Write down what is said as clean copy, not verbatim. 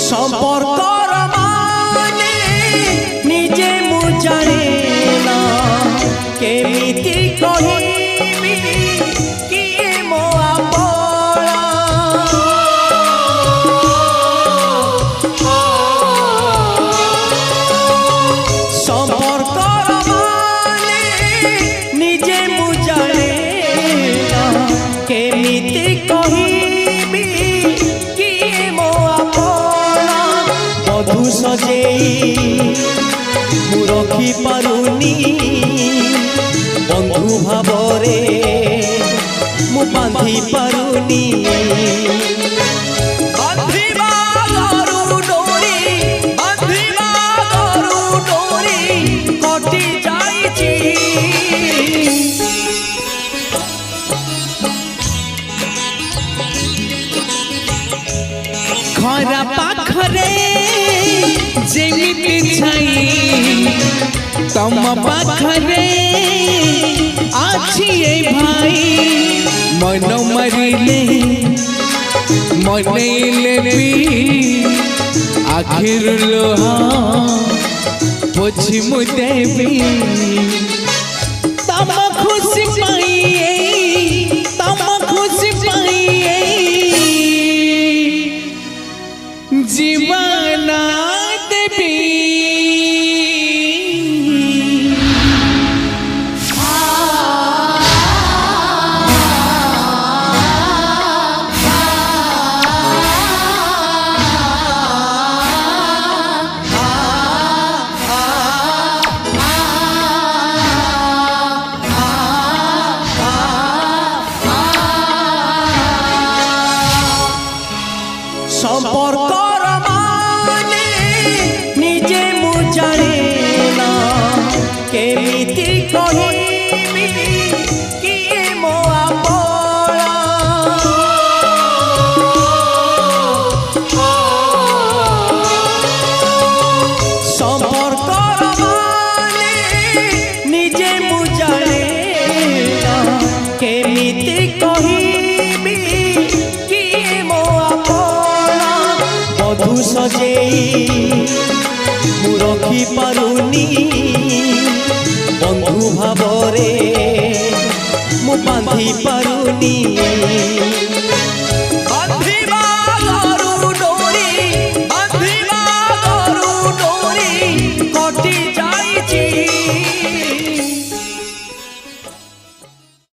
संपर्कर माने निजे मु जाने ना केमिति कहिबी किए मो आपला संपर्कर माने निजे मु जाने ना केमिति कहिबी किए मो आपला बधु सजेई मु रखी पारुनी बंधु भावरे मु बांधी पारुनी बांधिबा गरु डोरी कटि जाइछि खरा पाखरे जेमिति छाई तम पाखरे आछि ए भाई मन मरिले मनैले भी आखिर लोहा पोछि मु देवी तम खुशी पाइए तम खुशी पाइए जीवना देवी संपर्कर माने निजे मु जाने ना केमिति कहिबी किए मो आपला संपर्कर माने निजे मु जाने ना केमिति कहिबी किए मो आपला बधु सजेई मु रखी पारुनी बंधु भावरे मु बांधी पारुनी